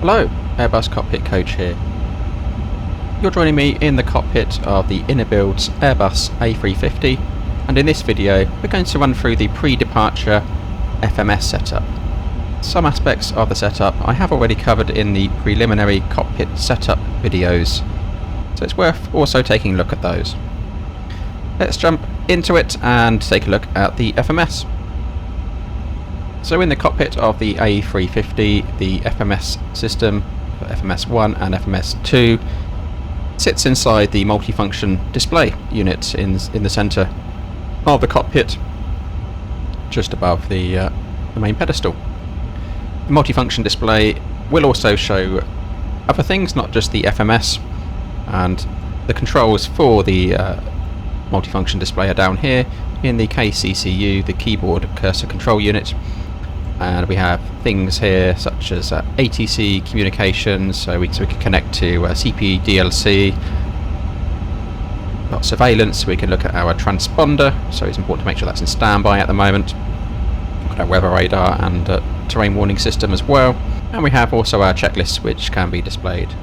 Hello, Airbus Cockpit Coach here. You're joining me in the cockpit of the Inibuilds Airbus A350, and in this video we're going to run through the pre-departure FMS setup. Some aspects of the setup I have already covered in the preliminary cockpit setup videos, so it's worth also taking a look at those. Let's jump into it and take a look at the FMS. So in the cockpit of the A350, the FMS system, FMS1 and FMS2, sits inside the multifunction display unit in the centre of the cockpit, just above the main pedestal. The multifunction display will also show other things, not just the FMS, and the controls for the multifunction display are down here in the KCCU, the keyboard cursor control unit. And we have things here such as ATC communications, so we can connect to CP DLC. Got surveillance, we can look at our transponder, so it's important to make sure that's in standby at the moment. Got our weather radar and terrain warning system as well. And we have also our checklist, which can be displayed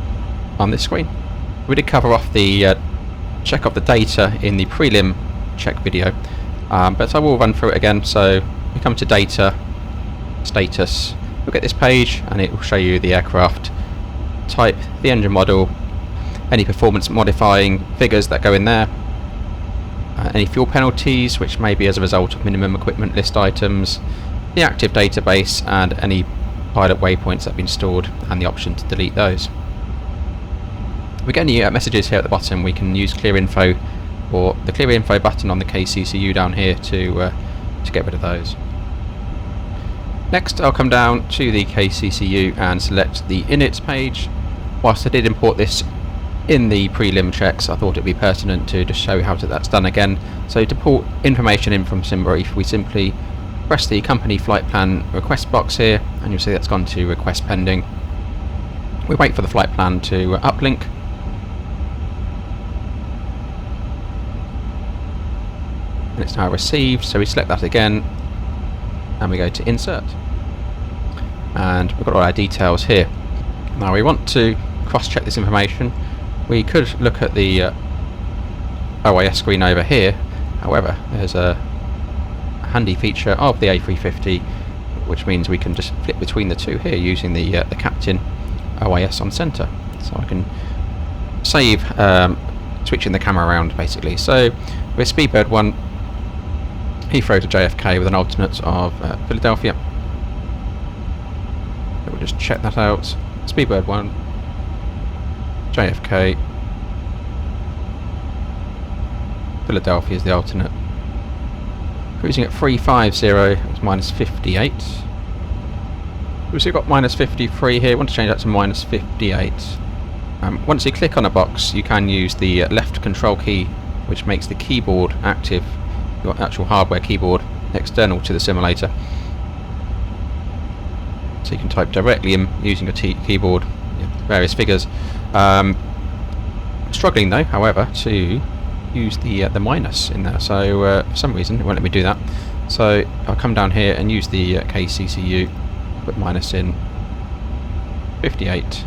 on this screen. We did cover off the check of the data in the prelim check video, but I will run through it again. So we come to data, status, look at this page and it will show you the aircraft type, the engine model, any performance modifying figures that go in there, any fuel penalties which may be as a result of minimum equipment list items, the active database and any pilot waypoints that have been stored, and the option to delete those. We get any messages here at the bottom. We can use clear info or the clear info button on the KCCU down here to get rid of those. Next I'll come down to the KCCU and select the INIT page. Whilst I did import this in the prelim checks, I thought it would be pertinent to just show you how that's done again. So to pull information in from SimBrief, we simply press the company flight plan request box here, and you'll see that's gone to request pending. We wait for the flight plan to uplink. And it's now received, so we select that again and we go to insert, and we've got all our details here. Now we want to cross-check this information. We could look at the OIS screen over here. However, there's a handy feature of the A350 which means we can just flip between the two here using the captain OIS on center. So I can save switching the camera around basically. So with Speedbird 1, Heathrow to JFK with an alternate of Philadelphia. So we'll just check that out. Speedbird 1, JFK, Philadelphia is the alternate. Cruising at 350, it's minus 58. We've got minus 53 here. I want to change that to minus 58. Once you click on a box, you can use the left control key, which makes the keyboard active. Your actual hardware keyboard external to the simulator, so you can type directly in using your keyboard various figures. Struggling though, however, to use the minus in there, so for some reason it won't let me do that. So I'll come down here and use the KCCU, put minus in 58,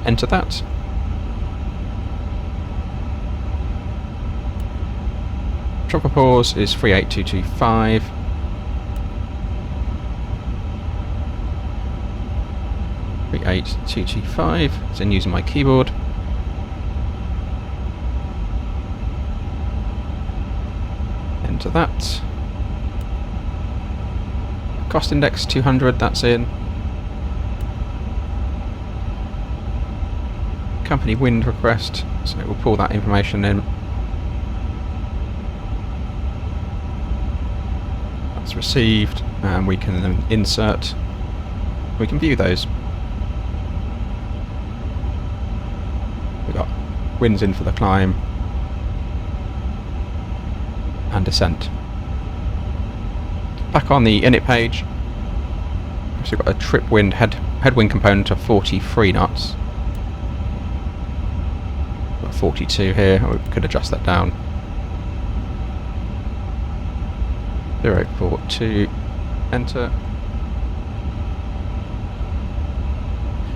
enter that. Throttle pause is 38225. So I'm using my keyboard. Enter that. Cost index 200, that's in. Company wind request, so we'll pull that information in. Received, and we can then insert. We can view those. We've got winds in for the climb and descent. Back on the init page, so we've got a trip wind headwind component of 43 knots. Got 42 here. We could adjust that down. 042, enter.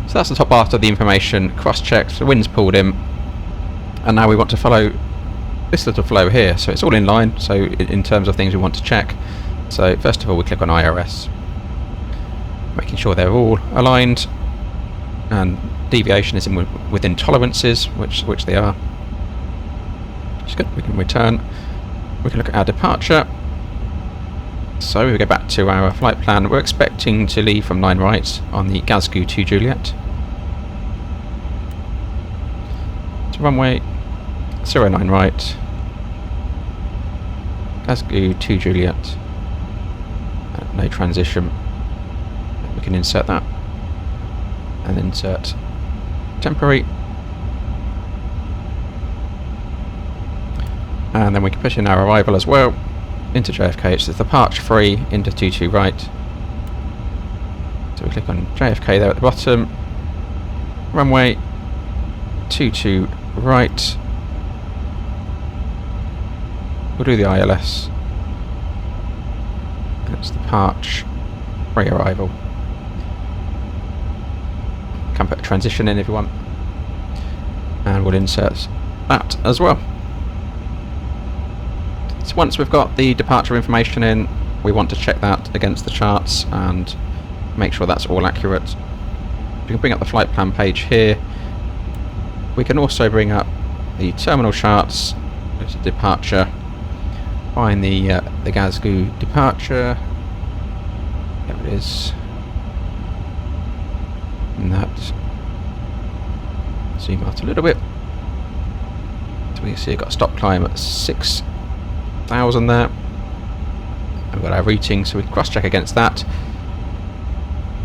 So that's the top part of the information cross-checked, the wind's pulled in, and now we want to follow this little flow here. So it's all in line, so in terms of things we want to check. So first of all we click on IRS, making sure they're all aligned and deviation is within tolerances, which they are. Which is good. We can return. We can look at our departure. So we go back to our flight plan. We're expecting to leave from 9 right on the Glasgow 2 Juliet. So runway 09 right, Glasgow 2 Juliet. No transition. We can insert that and insert temporary, and then we can push in our arrival as well into JFK. It's the departure 3 into 22 right. So we click on JFK there at the bottom, runway 22 right. We'll do the ILS. It's departure 3 arrival. Can put a transition in if you want, and we'll insert that as well. So once we've got the departure information in, we want to check that against the charts and make sure that's all accurate. We can bring up the flight plan page here. We can also bring up the terminal charts. There's a departure. Find the Glasgow departure. There it is. And that, zoom out a little bit, so we can see we've got a stop climb at 6,000 there. We've got our routing, so we can cross-check against that.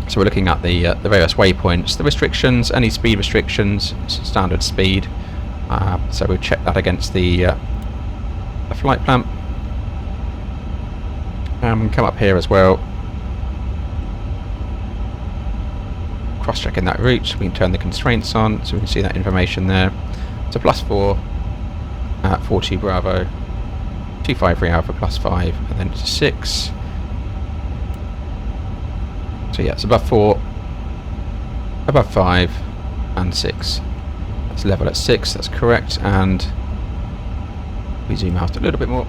So we're looking at the various waypoints, the restrictions, any speed restrictions, standard speed. So we'll check that against the flight plan. And we can come up here as well, cross-checking that route. We can turn the constraints on so we can see that information there. So +4 at 42 Bravo, 253 Alpha +5, and then to 6. So yeah, it's above 4, above 5, and 6. That's level at 6, that's correct. And we zoom out a little bit more.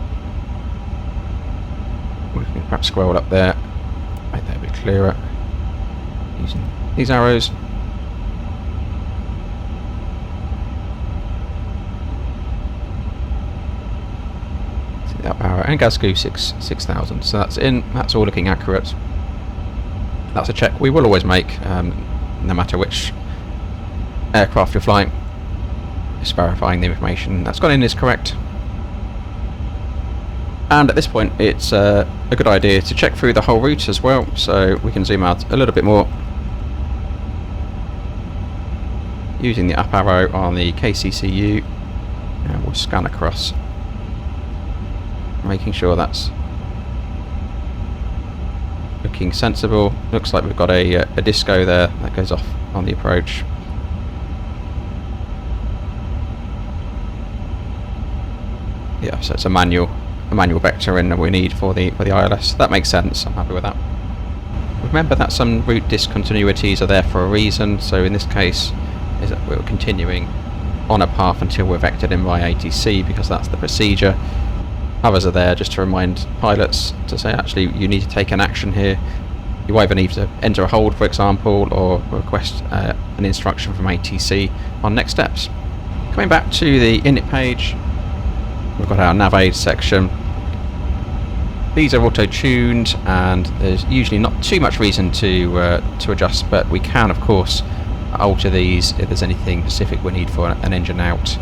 We can perhaps scroll up there, make that a bit clearer using these arrows. See that power, and Glasgow 6,000. So that's in. That's all looking accurate. That's a check we will always make, no matter which aircraft you're flying. Just verifying the information that's gone in is correct. And at this point, it's a good idea to check through the whole route as well. So we can zoom out a little bit more, using the up arrow on the KCCU, and we'll scan across, making sure that's looking sensible. Looks like we've got a disco there that goes off on the approach. Yeah, so it's a manual vector in that we need for the ILS. That makes sense. I'm happy with that. Remember that some route discontinuities are there for a reason. So in this case, is that we're continuing on a path until we're vectored in by ATC, because that's the procedure. Others are there just to remind pilots to say, actually, you need to take an action here. You either need to enter a hold, for example, or request an instruction from ATC on next steps. Coming back to the INIT page, we've got our nav aid section. These are auto-tuned, and there's usually not too much reason to adjust, but we can, of course, alter these if there's anything specific we need for an engine out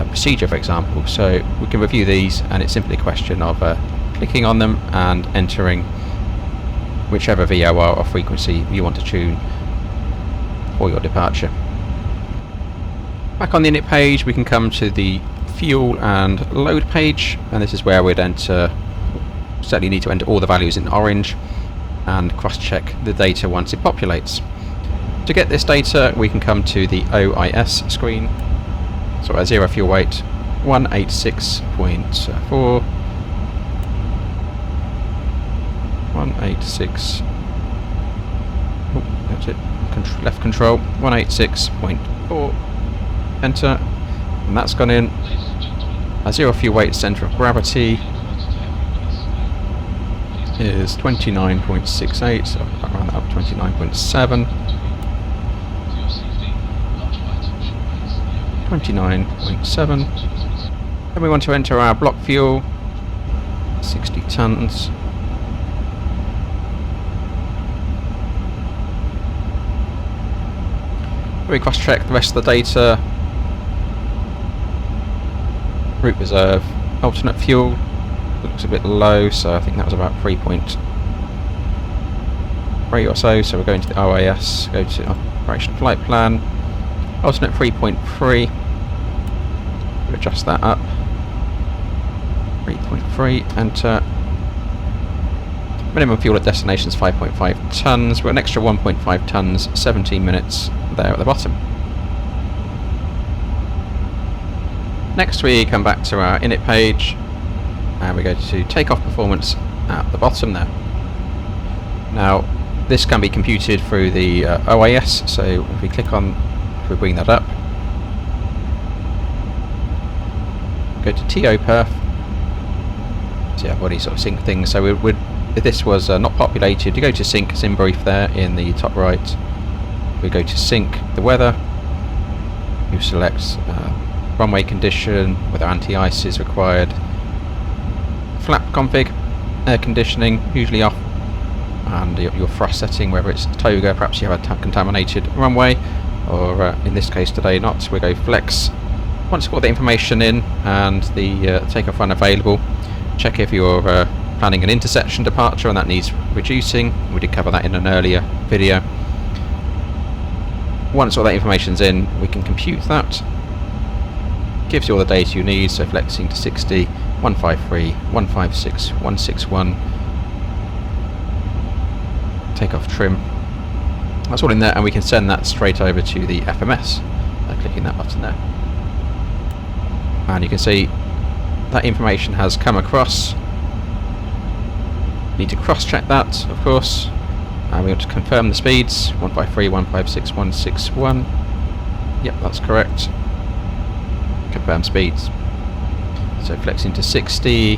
procedure, for example. So we can review these, and it's simply a question of clicking on them and entering whichever VOR or frequency you want to tune for your departure. Back on the INIT page, we can come to the fuel and load page, and this is where we'd certainly need to enter all the values in orange and cross-check the data once it populates. To get this data, we can come to the OIS screen. So our zero fuel weight 186.4, 186. Oh, That's it. Left control 186.4. Enter, and that's gone in. A zero fuel weight centre of gravity is 29.68, so I'll round that up 29.7. 29.7. Then we want to enter our block fuel, 60 tonnes. We cross-check the rest of the data. Route reserve, alternate fuel looks a bit low, so I think that was about 3.3 or so. So we're going to the OAS, go to operation flight plan, alternate 3.3. We'll adjust that up. 3.3, enter. Minimum fuel at destination is 5.5 tonnes. We've got an extra 1.5 tonnes, 17 minutes there at the bottom. Next we come back to our INIT page and we go to Takeoff performance at the bottom there. Now this can be computed through the OAS, so if we click on, if we bring that up, go to TO perf. So I've already sort of synced things, so if this was not populated, you go to sync sim brief there in the top right. We go to sync the weather, you select runway condition, whether anti-ice is required, flap config, air conditioning usually off, and your thrust setting, whether it's toga, perhaps you have a contaminated runway, or in this case today not. We go flex. Once you've got the information in and the takeoff run available, check if you're planning an intersection departure and that needs reducing. We did cover that in an earlier video. Once all that information's in, we can compute that. Gives you all the data you need, so flexing to 60, 153, 156, 161. Takeoff trim. That's all in there, and we can send that straight over to the FMS by clicking that button there. And you can see that information has come across. Need to cross-check that, of course. And we want to confirm the speeds, 153, 156, 161. Yep, that's correct. Confirm speeds. So flexing to 60.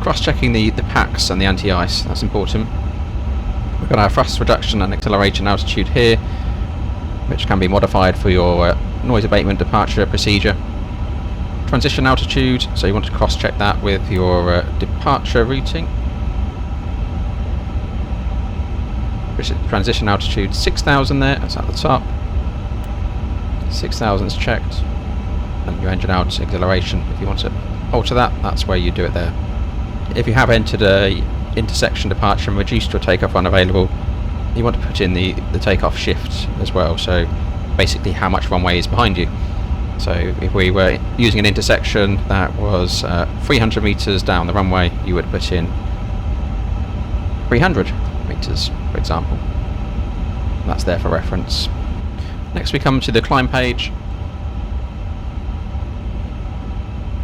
Cross-checking the packs and the anti-ice, that's important. We've got our thrust reduction and acceleration altitude here, which can be modified for your noise abatement departure procedure. Transition altitude, so you want to cross-check that with your departure routing. Transition altitude 6,000 there, that's at the top. 6,000 is checked. And your engine out acceleration, if you want to alter that, that's where you do it there. If you have entered a intersection departure and reduced your takeoff unavailable, you want to put in the takeoff shift as well, so basically how much runway is behind you. So if we were using an intersection that was 300 meters down the runway, you would put in 300 meters, for example. That's there for reference. Next we come to the climb page.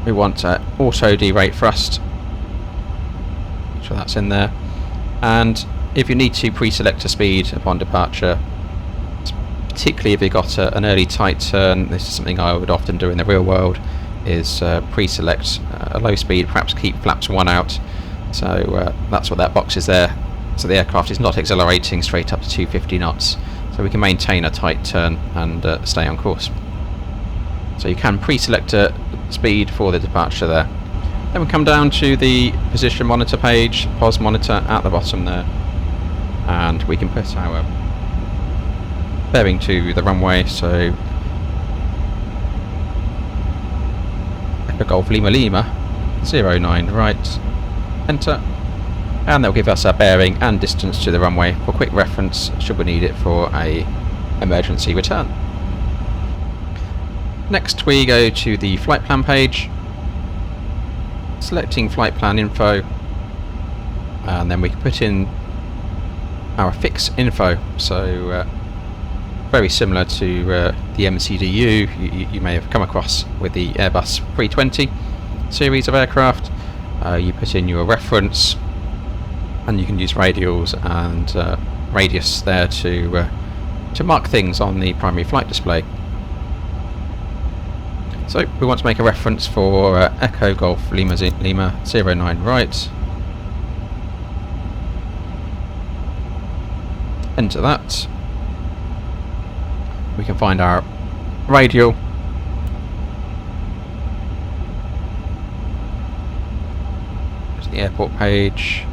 We want auto derate thrust. Make sure that's in there. And if you need to pre-select a speed upon departure, particularly if you've got an early tight turn, this is something I would often do in the real world, is pre-select a low speed, perhaps keep flaps 1 out. So that's what that box is there. So the aircraft is not accelerating straight up to 250 knots. So we can maintain a tight turn and stay on course. So you can pre-select a speed for the departure there. Then we come down to the position monitor page, POS monitor at the bottom there. And we can put our bearing to the runway, so Echo Golf Lima Lima 09 right, enter, and they'll give us our bearing and distance to the runway for quick reference should we need it for a emergency return. Next we go to the flight plan page, selecting flight plan info, and then we can put in our fix info, so very similar to the MCDU you may have come across with the Airbus A350 series of aircraft. You put in your reference, and you can use radials and radius there to mark things on the primary flight display. So we want to make a reference for Echo Golf Lima 09 right. Enter that. We can find our radial. There's the airport page.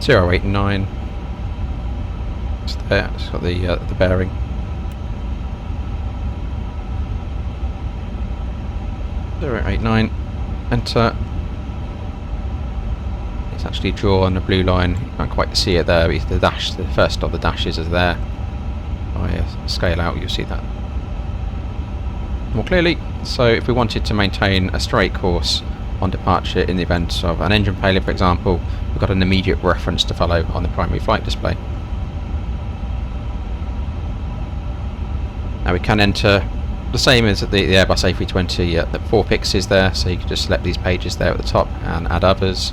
089. It's there. It's got the bearing. .089. Enter. It's actually drawn a blue line. You can't quite see it there. The dash, the first of the dashes is there. If I scale out, you'll see that more clearly. So if we wanted to maintain a straight course on departure in the event of an engine failure, for example, we've got an immediate reference to follow on the primary flight display. Now we can enter the same as the Airbus A350, the 4 pixes there, so you can just select these pages there at the top and add others.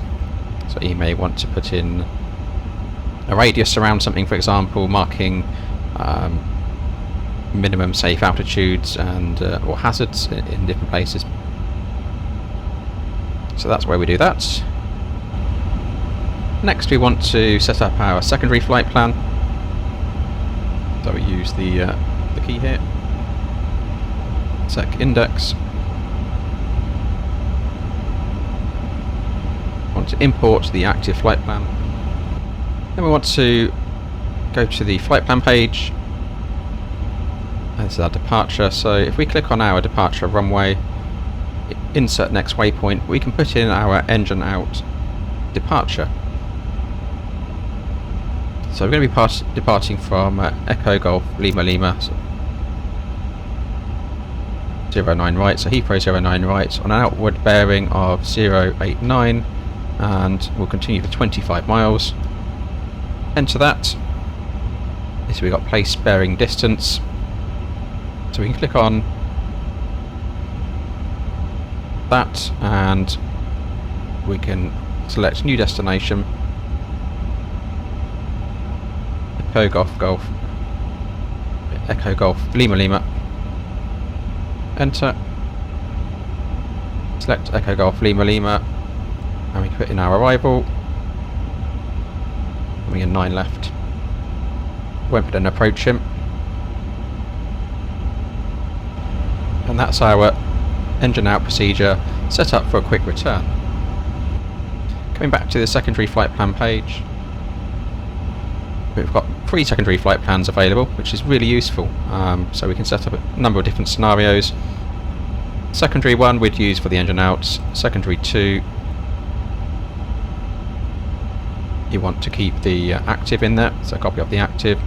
So you may want to put in a radius around something, for example, marking minimum safe altitudes and or hazards in different places. So that's where we do that. Next we want to set up our secondary flight plan. So we use the key here, sec index. We want to import the active flight plan. Then we want to go to the flight plan page. This is our departure. So if we click on our departure runway, insert next waypoint, we can put in our engine out departure. So we're going to be departing from Echo Golf Lima 09 right, so Heathrow 09 right on an outward bearing of 089, and we'll continue for 25 miles. Enter that. So we've got place bearing distance. So we can click on that and we can select new destination, Echo Golf Lima. Enter. Select Echo Golf Lima, and we put in our arrival. And we get 9 left. Won't put an approach him. And that's our engine out procedure set up for a quick return. Coming back to the secondary flight plan page, we've got 3 secondary flight plans available, which is really useful. So we can set up a number of different scenarios. Secondary 1 we'd use for the engine out. Secondary 2, you want to keep the active in there, so a copy of the active.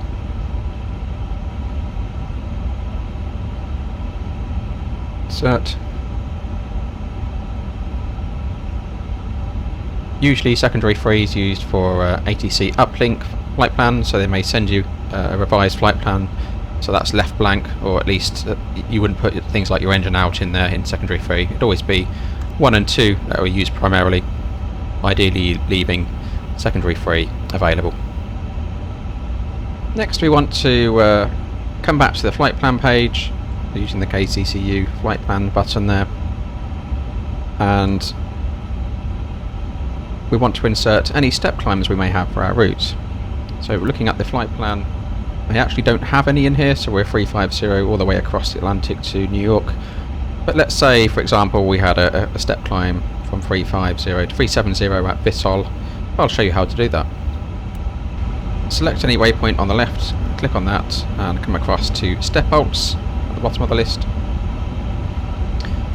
Insert. Usually secondary 3 is used for ATC uplink flight plan, so they may send you a revised flight plan, so that's left blank, or at least you wouldn't put things like your engine out in there in secondary 3. It'd always be 1 and 2 that were used primarily, ideally leaving secondary 3 available. Next we want to come back to the flight plan page using the KCCU flight plan button there, and we want to insert any step climbs we may have for our route. So looking at the flight plan, I actually don't have any in here, so we're 350 all the way across the Atlantic to New York. But let's say, for example, we had a step climb from 350 to 370 at Vitol. I'll show you how to do that. Select any waypoint on the left, click on that, and come across to step bolts at the bottom of the list.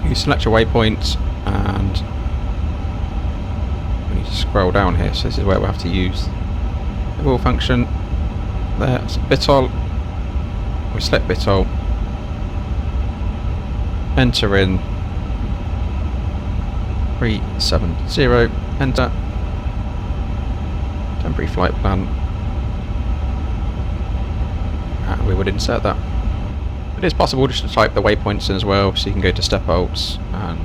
You select your waypoint, and we need to scroll down here, so this is where we have to use the wheel function. There, so Vitol. We select Vitol, enter in 370, enter. Temporary flight plan, and we would insert that. It is possible just to type the waypoints in as well, so you can go to step bolts and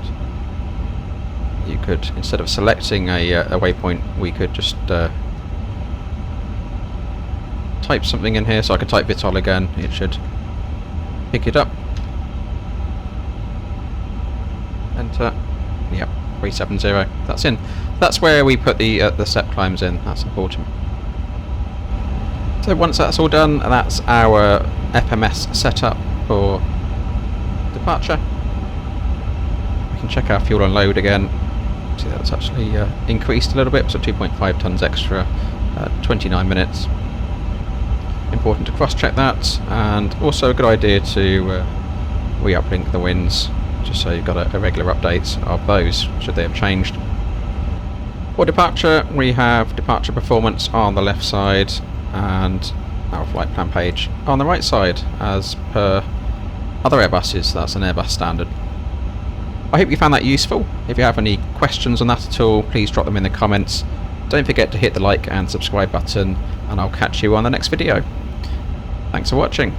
you could, instead of selecting a waypoint, we could just type something in here. So I could type Vitol again, it should pick it up. Enter. Yep, 370. That's in. That's where we put the step climbs in. That's important. So once that's all done, that's our FMS setup for departure. We can check our fuel and load again. See, that's actually increased a little bit, so 2.5 tons extra, 29 minutes. Important to cross-check that, and also a good idea to re-uplink the winds, just so you've got a regular update of those, should they have changed. For departure, we have departure performance on the left side, and our flight plan page on the right side, as per other Airbuses. That's an Airbus standard. I hope you found that useful. If you have any questions on that at all, please drop them in the comments. Don't forget to hit the like and subscribe button, and I'll catch you on the next video. Thanks for watching.